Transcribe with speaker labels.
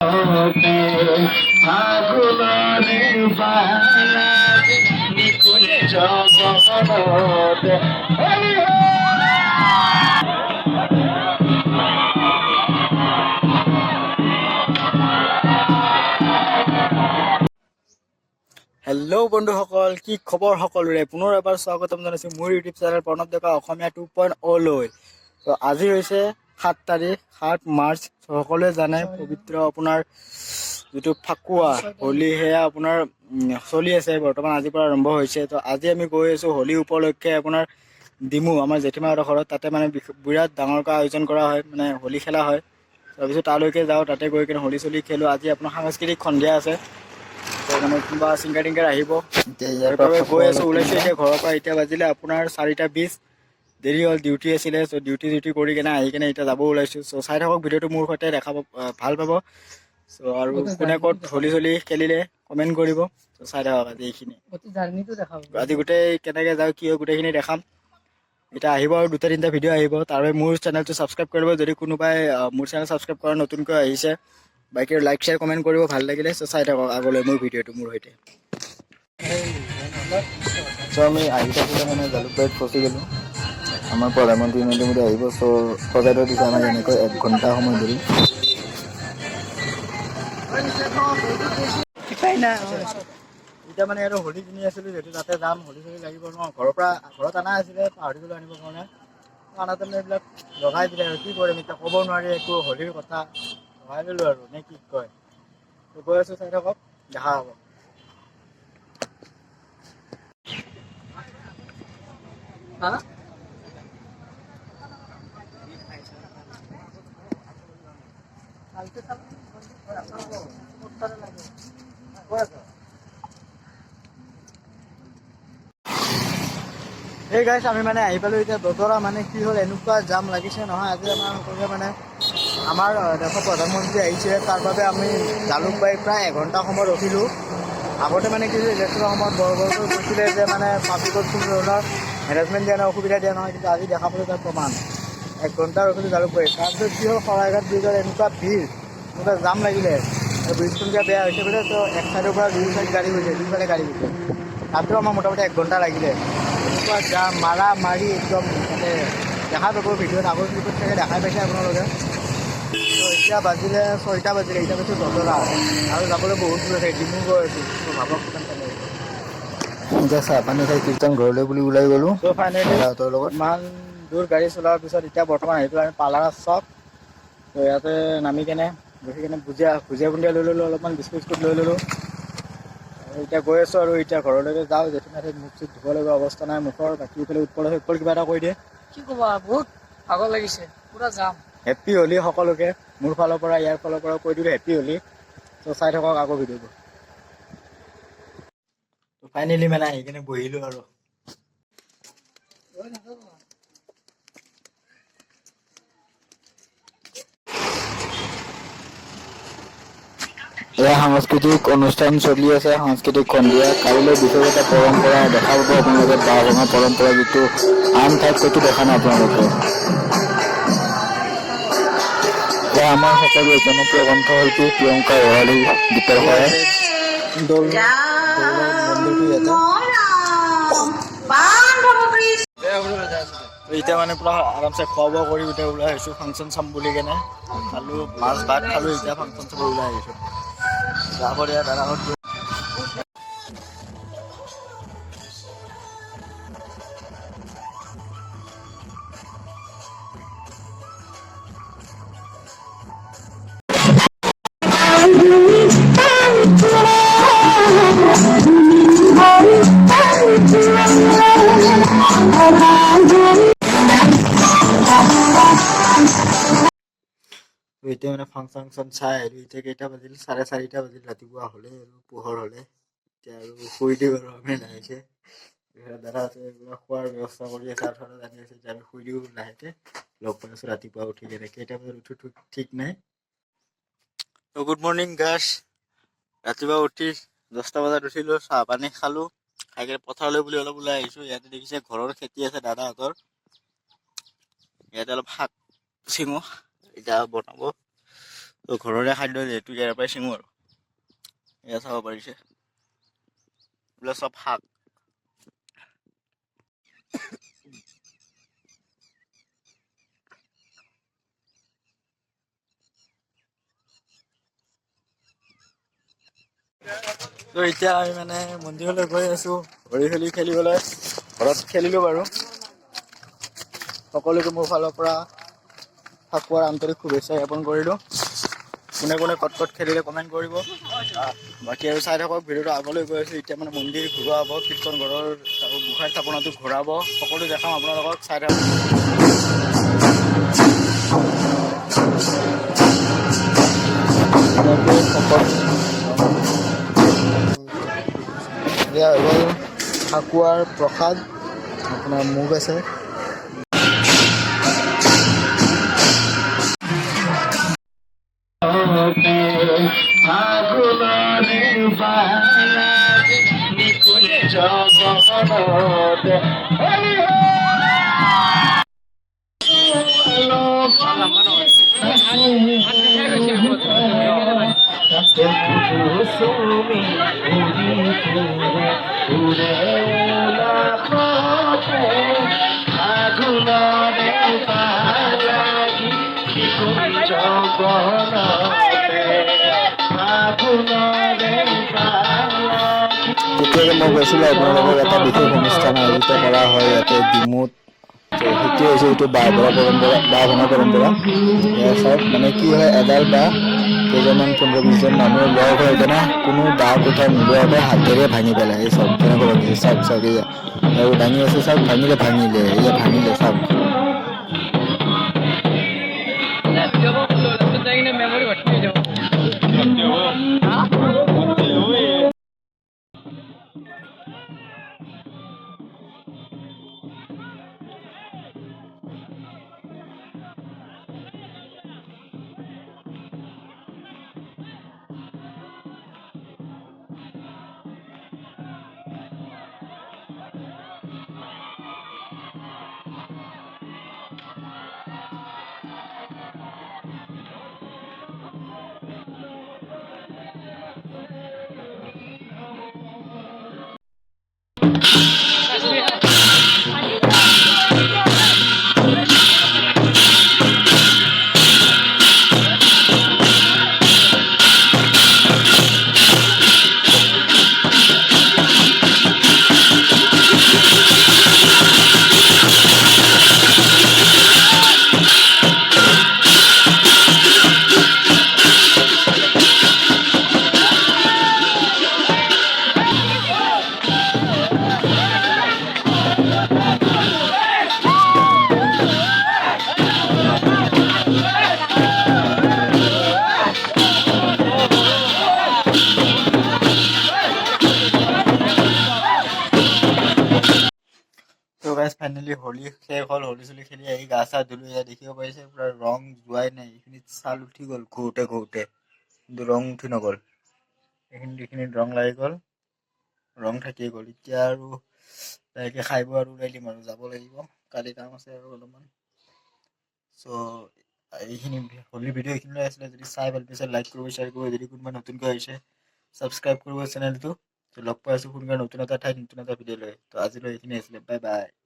Speaker 1: ফাগুননি বালাত নিকুঞ্জ বনতে hello' বন্ধুসকল, কি খবৰ সকলোৰে? পুনৰ এবাৰ স্বাগতম জনাইছোঁ মোৰ ইউটিউব চেনেল প্ৰণৱ ডেকা অসমীয়া 2.0 লৈ। তো আজি হৈছে 7 তাৰিখ 7 মাৰ্চ। সকলোৱে জানে পবিত্ৰ আপোনাৰ যিটো ফাকুৱা হোলী সেয়া আপোনাৰ চলি আছে বৰ্তমান, আজিৰ পৰা আৰম্ভ হৈছে। তো আজি আমি গৈ আছোঁ হোলী উপলক্ষে আপোনাৰ ডিমু আমাৰ জেঠীমাহঁতৰ ঘৰত। তাতে মানে বিৰাট ডাঙৰকৈ আয়োজন কৰা হয়, মানে হোলী খেলা হয়। তাৰপিছত তালৈকে যাওঁ, তাতে গৈ কিনে হোলী চলি খেলোঁ। আজি আপোনাৰ সাংস্কৃতিক সন্ধিয়া আছে, মানে কোনোবা ছিংগাৰ টিংগাৰ আহিব। গৈ আছোঁ, ওলাইছোঁ এতিয়া ঘৰৰ পৰা। এতিয়া বাজিলে আপোনাৰ 4:20। দেৰি হ'ল, ডিউটি আছিলে। চ' ডিউটি কৰি কিনে আহি কিনে এতিয়া যাব ওলাইছোঁ। চ' চাই থাকক ভিডিঅ'টো, মোৰ সৈতে দেখাব, ভাল পাব। চ' আৰু কোনে ক'ত হোলী চলি খেলিলে কমেণ্ট কৰিব। চ' চাই থাকক আজি এইখিনি, আজি গোটেই কেনেকৈ যাওঁ কি হয় গোটেইখিনি দেখাম। এতিয়া আহিব আৰু 2-3টা ভিডিঅ' আহিব। তাৰ বাবে মোৰ চেনেলটো ছাবস্ক্ৰাইব কৰিব, যদি কোনোবাই মোৰ চেনেল ছাবস্ক্ৰাইব কৰা নতুনকৈ আহিছে। বাকী লাইক শ্বেয়াৰ কমেণ্ট কৰিব ভাল লাগিলে। চ' চাই থাকক আগলৈ মোৰ ভিডিঅ'টো মোৰ সৈতে। চ' আমি আহি থাকোঁতে মানে জালুকবাৰীত ফচি গ'লোঁ। আমাৰ প্ৰধানমন্ত্ৰী নৰেন্দ্ৰ মোদী আহিব। চ' সজাই থৈ দিছে আমাক এনেকৈ 1 ঘণ্টা সময় ধৰি। এতিয়া মানে আৰু হোলী কিনি আছিলোঁ, যিহেতু তাতে যাম। হোলী চলি লাগিব ন, ঘৰত অনা আছিলে, পাহৰি গ'লোঁ আনিবৰ কাৰণে। আনাতে এইবিলাক লগাই দিলে আৰু কি কৰিম এতিয়া, ক'ব নোৱাৰি একো। হোলীৰ কথা লগাই দিলোঁ আৰু নে কি কয়। গৈ আছোঁ, চাই থাকক, দেখা হ'ব। এই গাইছ, আমি মানে আহি পালোঁ এতিয়া দদৰা। মানে কি হ'ল, এনেকুৱা জাম লাগিছে নহয় আজি। আমাৰ সকলোৱে মানে আমাৰ দেশৰ প্ৰধানমন্ত্ৰী আহিছে, তাৰ বাবে আমি জালুকবাৰীত প্ৰায় 1 ঘণ্টা সময় ৰখিলোঁ। আগতে মানে কি হৈছে, ইলেকশ্যনৰ সময়ত বৰকৈ কৈছিলে যে মানে পাব্লিকক কোনো ধৰণৰ হেৰাছমেণ্ট দিয়া নহয়, অসুবিধা দিয়া নহয়। কিন্তু আজি দেখা পালোঁ তাৰ প্ৰমাণ। 1 ঘণ্টা ৰখিলোঁ জালুকবাৰীত। তাৰপিছত কি হ'ল, শৰাইঘাট ব্ৰিজত এনেকুৱা ভিৰ, এনেকুৱা জাম লাগিলে। ব্ৰিজখন এতিয়া বেয়া হৈছে বোলে। তো এক চাইডৰ পৰা 2 চাইড গাড়ী গৈছে, 2ফালে গাড়ী গৈছে। তাতো আমাৰ মোটামুটি 1 ঘণ্টা লাগিলে। এনেকুৱা জাম, মাৰা মাৰি একদম মানে দেখা পাব ভিডিঅ'ত। আগৰ ক্লিপত চাগে দেখাই পাইছে আপোনালোকে। তো এতিয়া বাজিলে 6টা বাজিলে। এতিয়া পাইছোঁ দদৰা আৰু যাবলৈ বহুত দূৰ আছে, ডিব্ৰুগড় আছোঁ। তো ভাবক কিমান টাইম লাগিব। এতিয়া চাহ পানী খাই কীৰ্তন ঘৰলৈ বুলি ওলাই গ'লোঁ। চ' ফাইনেলি ইমান দূৰ গাড়ী চলোৱাৰ পিছত এতিয়া বৰ্তমান আহি পেলাই আমি পালাৰা চক। তো ইয়াতে নামি কেনে বহি কেনে ভুজিয়া বুন্দিয়া লৈ ল'লোঁ, অলপমান বিস্কুট লৈ ল'লোঁ। এতিয়া গৈ আছোঁ আৰু এতিয়া ঘৰলৈকে যাওঁ। জেঠীমাৰ ঠাইত মুখ চুখ ধুব লাগিব, অৱস্থা নাই মুখৰ। বাকী ইফালে উৎপল কিবা এটা কৈ দিয়ে।
Speaker 2: কি ক'বা, বহুত ভাগৰ লাগিছে, পুৰা যাম।
Speaker 1: হেপ্পী হোলী সকলোকে মোৰ ফালৰ পৰা, ইয়াৰ ফালৰ পৰা কৈ দিলোঁ হেপ্পী হোলী। ত' চাই থাকক আকৌ ভিডিঅ'টো। ফাইনেলি মানে আহি কিনে বহিলোঁ আৰু। এয়া সাংস্কৃতিক অনুষ্ঠান চলি আছে, সাংস্কৃতিক সন্ধিয়া। কাইলৈ বিশেষ এটা পৰম্পৰা দেখা পাব আপোনালোকে, বাঁহ ভঙা পৰম্পৰা, যিটো আন ঠাইত ক'তো দেখা নাই আপোনালোকে। এয়া আমাৰ সকলোৰে জনপ্ৰিয় কণ্ঠশিল্পী প্ৰিয়ংকা ৰহালী গীতৰ সহায় এতিয়া মানে পুৰা আৰামছে খোৱা বোৱা কৰি এতিয়া ওলাই আহিছোঁ ফাংচন চাম বুলি কেনে। খালোঁ মাছ ভাত খালোঁ, এতিয়া ফাংচন চাব ওলাই আহিছোঁ। যাব দিয়া দাদাহঁত। এতিয়া মানে ফাংচন চাই আহিলোঁ। এতিয়া কেইটা বাজিল, 4:30 বাজিল। ৰাতিপুৱা হ'লে আৰু পোহৰ হ'লে এতিয়া আৰু শুই দিওঁ আৰু আমি লাহেকৈ। দাদাহঁতে খোৱাৰ ব্যৱস্থা কৰি আছে, আঠুৱা টানি আছে। এতিয়া আমি শুই দিওঁ লাহেকৈ। লগ পাই আছোঁ ৰাতিপুৱা উঠি কেনে, কেইটা বজাত উঠো ঠিক নাই। ত' গুড মৰ্ণিং গাইছ। ৰাতিপুৱা উঠি 10টা বজাত উঠিলোঁ, চাহ পানী খালোঁ। খাই কিনে পথাৰলৈ বুলি অলপ ওলাই আহিছোঁ। ইয়াতে দেখিছে ঘৰৰ খেতি আছে দাদাহঁতৰ। ইয়াতে অলপ শাক চিঙো, এতিয়া বনাব। তো ঘৰৰে খাদ্য যিহেতু ইয়াৰ পৰাই চিঙো আৰু এয়া চাব পাৰিছে এইবিলাক চব শাক তো এতিয়া আমি মানে মন্দিৰলৈ গৈ আছো ভৰি খেলিবলৈ ঘৰত খেলিলো বাৰু সকলোকে মোৰ ফালৰ পৰা ফাকুৱাৰ আন্তৰিক শুভেচ্ছা জ্ঞাপন কৰিলোঁ কোনে কোনে ক'ত খেলিলে কমেণ্ট কৰিব বাকী আৰু চাই থাকক ভিডিঅ'টো আগলৈ গৈ আছোঁ এতিয়া মানে মন্দিৰ ঘূৰোৱা হ'ব কীৰ্তন ঘৰৰ গোঁসাই স্থাপনাটো ঘূৰাব সকলো দেখাম আপোনালোকক চাই থাকক এয়া হৈ গ'ল ফাকুৱাৰ প্ৰসাদ আপোনাৰ মুগ আছে তেতিয়াকে মই গৈছিলোঁ আপোনালোকক এটা বিশেষ অনুষ্ঠান আয়োজিত কৰা হয় ইয়াতে ডিমুত সেইটো হৈছে এইটো বাঁহ ভঙা পৰম্পৰা এয়া চাওক মানে কি হয় এডাল বাঁহ কেইজনমান 15-20জন মানুহে লগ হৈ কেনে কোনো দা কোঠাৰ নোলোৱাকৈ হাতেৰে ভাঙি পেলাই এই চাওক কেনেকৈ ভাঙিছে চাওক এয়া আৰু ভাঙি আছে চাওক ভাঙিলে এয়া ভাঙিলে চাওক তো গাইজ ফাইনেলি হোলী শেষ হ'ল হোলী চলি খেলি আহি গা চা ধুলো এয়া দেখিব পাৰিছে পুৰা ৰং যোৱাই নাই এইখিনিত ছাল উঠি গ'ল ঘূৰোতে কিন্তু ৰং উঠি নগ'ল এইখিনিত ৰং লাগি গ'ল ৰং থাকিয়ে গ'ল এতিয়া আৰু লাহেকৈ খাই বৈ আৰু ওলাই দিম আৰু যাব লাগিব কালি কাম আছে আৰু অলপমান চ' এইখিনি হোলী ভিডিঅ' এইখিনিলৈ আছিলে যদি চাই ভাল পাইছে লাইক কৰিব শ্বেয়াৰ কৰিব যদি কোনোবা নতুনকৈ আহিছে ছাবস্ক্ৰাইব কৰিব চেনেলটো লগ পাই আছোঁ কোনোবা নতুন এটা ঠাইত নতুন এটা ভিডিঅ' লৈ তো আজিলৈ এইখিনি আছিলে বাই বাই